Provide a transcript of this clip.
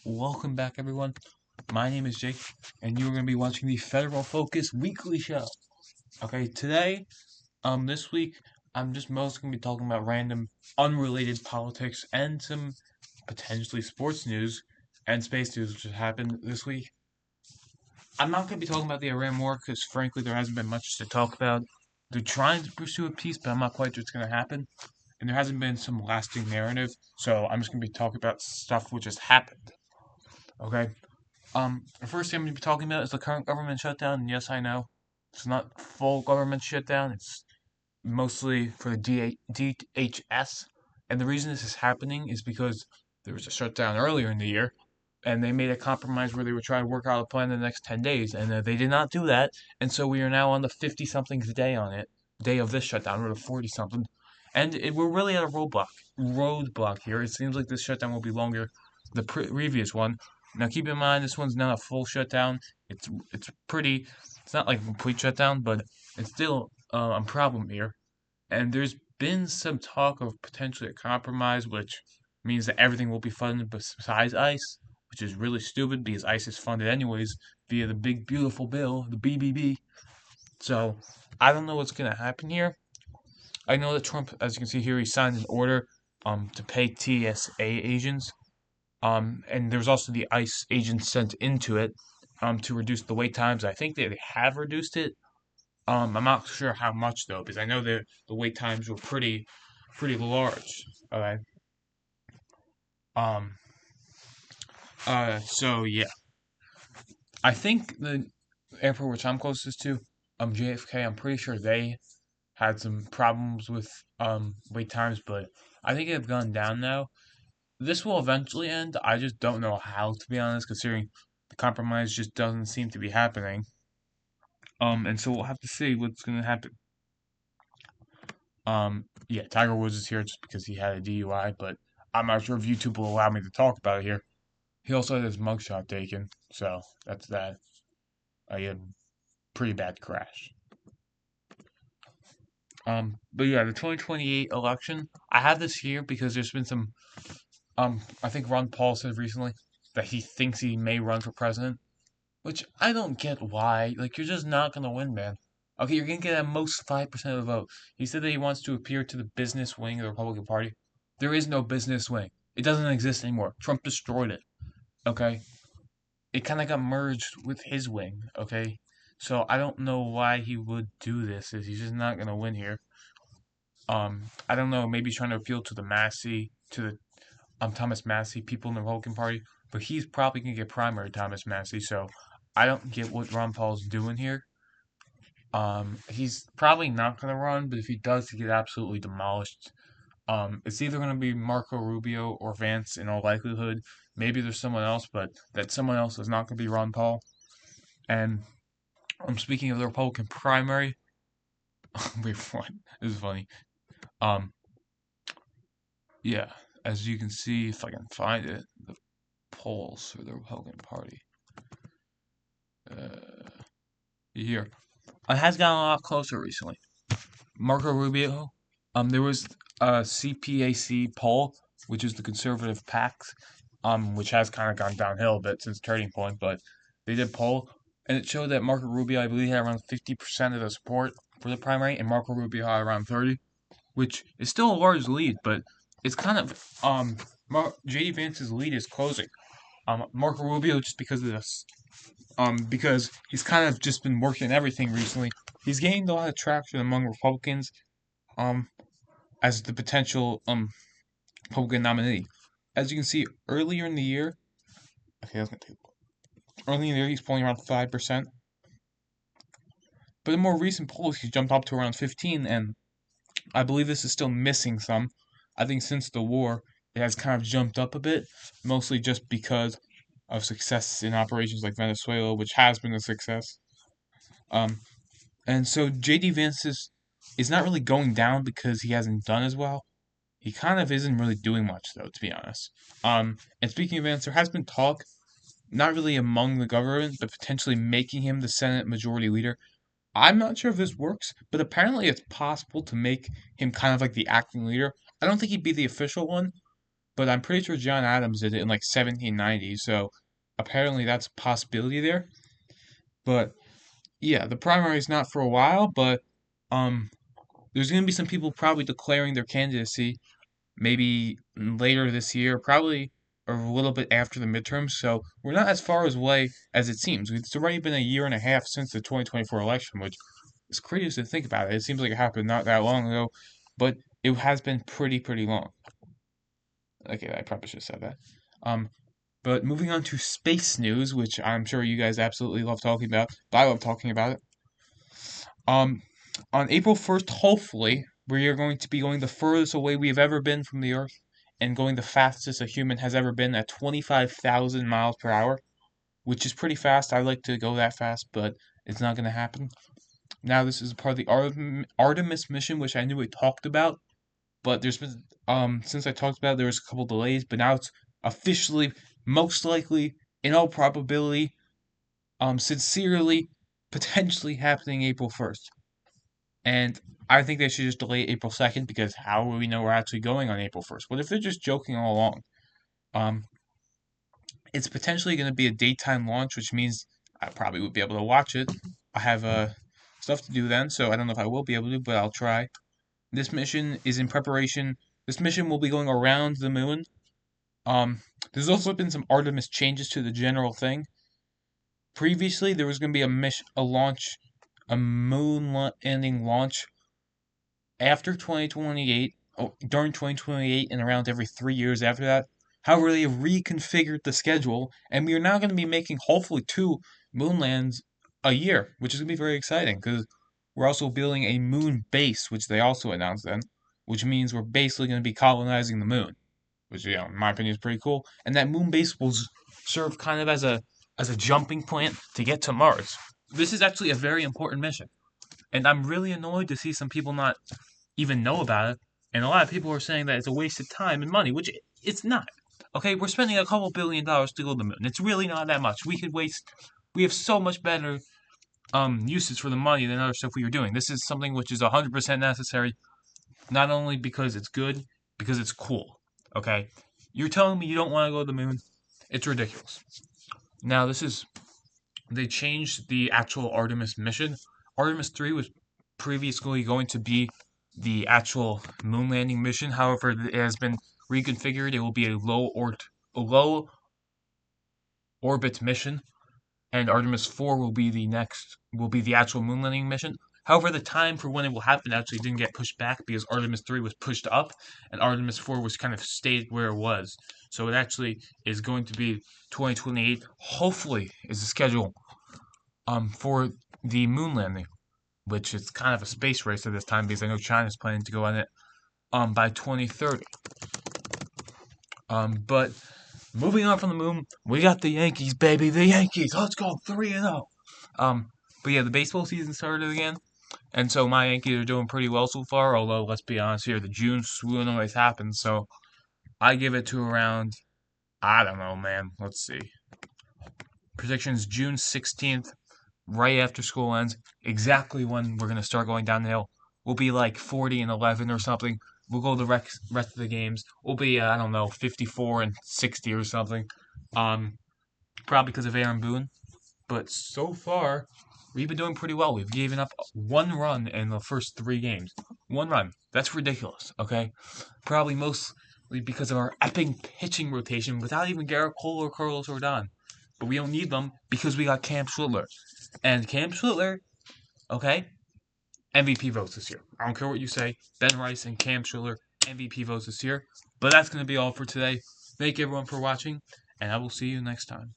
Welcome back, everyone. My name is Jake, and you are going to be watching the Federal Focus Weekly Show. Okay, today, this week, I'm just mostly going to be talking about random, unrelated politics and some potentially sports news and space news which has happened this week. I'm not going to be talking about the Iran war because, frankly, there hasn't been much to talk about. They're trying to pursue a peace, but I'm not quite sure it's going to happen. And there hasn't been some lasting narrative, so I'm just going to be talking about stuff which has happened. Okay, the first thing I'm going to be talking about is the current government shutdown. And yes, I know it's not full government shutdown. It's mostly for the DHS. And the reason this is happening is because there was a shutdown earlier in the year, and they made a compromise where they would try to work out a plan in the next 10 days, and they did not do that. And so we are now on the 50 somethings day on it, day of this shutdown, or the 40 something. And we're really at a roadblock here. It seems like this shutdown will be longer than the previous one. Now, keep in mind, this one's not a full shutdown. It's pretty. It's not like a complete shutdown, but it's still a problem here. And there's been some talk of potentially a compromise, which means that everything will be funded besides ICE, which is really stupid because ICE is funded anyways via the big beautiful bill, the BBB. So I don't know what's gonna happen here. I know that Trump, as you can see here, he signed an order to pay TSA agents. And there's also the ICE agents sent into it to reduce the wait times. I think they have reduced it. I'm not sure how much though, because I know the wait times were pretty large. Okay. Um. So yeah, I think the airport which I'm closest to, JFK. I'm pretty sure they had some problems with wait times, but I think they've gone down now. This will eventually end. I just don't know how, to be honest, considering the compromise just doesn't seem to be happening. And so we'll have to see what's gonna happen. Yeah, Tiger Woods is here just because he had a DUI, but I'm not sure if YouTube will allow me to talk about it here. He also had his mugshot taken, so that's that. He had a pretty bad crash. But yeah, the 2028 election, I have this here because there's been some. I think Ron Paul said recently that he thinks he may run for president, which I don't get why. Like, you're just not gonna win, man. Okay, you're gonna get at most 5% of the vote. He said that he wants to appear to the business wing of the Republican Party. There is no business wing. It doesn't exist anymore. Trump destroyed it. Okay, it kind of got merged with his wing. Okay, so I don't know why he would do this. Is he's just not gonna win here. I don't know. Maybe he's trying to appeal to the Massey, to the Thomas Massey people in the Republican Party, but he's probably gonna get primary Thomas Massey. So I don't get what Ron Paul's doing here. He's probably not gonna run, but if he does, he get absolutely demolished. It's either gonna be Marco Rubio or Vance in all likelihood. Maybe there's someone else, but that someone else is not gonna be Ron Paul. And I'm speaking of the Republican primary. Wait, what? This is funny. Um, yeah, as you can see, if I can find it, the polls for the Republican Party. Uh, here, it has gotten a lot closer recently. Marco Rubio. There was a CPAC poll, which is the conservative PACs, which has kind of gone downhill a bit since Turning Point, but they did poll, and it showed that Marco Rubio, I believe, had around 50% of the support for the primary, and Marco Rubio had around 30, which is still a large lead, but it's kind of JD Vance's lead is closing. Marco Rubio just because of this, because he's kind of just been working everything recently. He's gained a lot of traction among Republicans, um, as the potential Republican nominee. As you can see, earlier in the year, okay, that's gonna take early in the year he's polling around 5%, but in more recent polls he's jumped up to around 15, and I believe this is still missing some. I think since the war it has kind of jumped up a bit, mostly just because of success in operations like Venezuela, which has been a success. Um, and so JD Vance is not really going down because he hasn't done as well. He kind of isn't really doing much though, to be honest. And speaking of Vance, there has been talk, not really among the government, but potentially making him the Senate Majority Leader. I'm not sure if this works, but apparently it's possible to make him kind of like the acting leader. I don't think he'd be the official one, but I'm pretty sure John Adams did it in like 1790. So apparently that's a possibility there. But yeah, the primary is not for a while, but um, there's going to be some people probably declaring their candidacy maybe later this year, probably or a little bit after the midterms. So we're not as far away as it seems. It's already been a year and a half since the 2024 election, which is crazy to think about it. It seems like it happened not that long ago, but it has been pretty long. Okay, I probably should have said that. Um, but moving on to space news, which I'm sure you guys absolutely love talking about, but I love talking about it. Um, on April 1st, hopefully, we are going to be going the furthest away we have ever been from the Earth and going the fastest a human has ever been at 25,000 miles per hour, which is pretty fast. I'd like to go that fast, but it's not going to happen. Now, this is part of the Artemis mission, which I knew we talked about, but there's been, since I talked about it, there was a couple delays, but now it's officially, most likely, in all probability, sincerely, potentially happening April 1st. And I think they should just delay April 2nd because how will we know we're actually going on April 1st? What if they're just joking all along? Um, it's potentially going to be a daytime launch, which means I probably would be able to watch it. I have stuff to do then, so I don't know if I will be able to, but I'll try. This mission is in preparation. This mission will be going around the moon. There's also been some Artemis changes to the general thing. Previously, there was going to be a moon landing launch after 2028, during 2028, and around every 3 years after that. However, they have reconfigured the schedule, and we are now going to be making hopefully 2 moon lands a year, which is going to be very exciting because we're also building a moon base, which they also announced then, which means we're basically going to be colonizing the moon, which, in my opinion, is pretty cool. And that moon base will serve kind of as a jumping plant to get to Mars. This is actually a very important mission, and I'm really annoyed to see some people not even know about it. And a lot of people are saying that it's a waste of time and money, which it's not. Okay, we're spending a couple $1 billion to go to the moon. It's really not that much. We have so much better uses for the money than other stuff we are doing. This is something which is 100% necessary, not only because it's good, because it's cool. Okay, you're telling me you don't want to go to the moon? It's ridiculous. Now they changed the actual Artemis mission. Artemis 3 was previously going to be the actual moon landing mission. However, it has been reconfigured. It will be a low orbit mission, and Artemis 4 will be the actual moon landing mission. However, the time for when it will happen actually didn't get pushed back because Artemis 3 was pushed up and Artemis 4 was kind of stayed where it was. So it actually is going to be 2028. Hopefully, is the schedule for the moon landing, which is kind of a space race at this time because I know China's planning to go on it by 2030. But moving on from the moon, we got the Yankees, baby, the Yankees. Let's go 3-0. But yeah, the baseball season started again, and so my Yankees are doing pretty well so far. Although let's be honest here, the June swoon always happens. So I give it to around, I don't know, man. Let's see. Predictions June 16th, right after school ends, exactly when we're gonna start going down the hill. We'll be like 40-11 or something. We'll go the rest of the games. We'll be I don't know 54-60 or something. Probably because of Aaron Boone. But so far, we've been doing pretty well. We've given up 1 run in the first 3 games. 1 run. That's ridiculous. Okay, probably mostly because of our epic pitching rotation without even Garrett Cole or Carlos Rodon. But we don't need them because we got Cam Schlittler. And Cam Schlittler, okay, MVP votes this year. I don't care what you say. Ben Rice and Cam Schlittler, MVP votes this year. But that's going to be all for today. Thank you everyone for watching, and I will see you next time.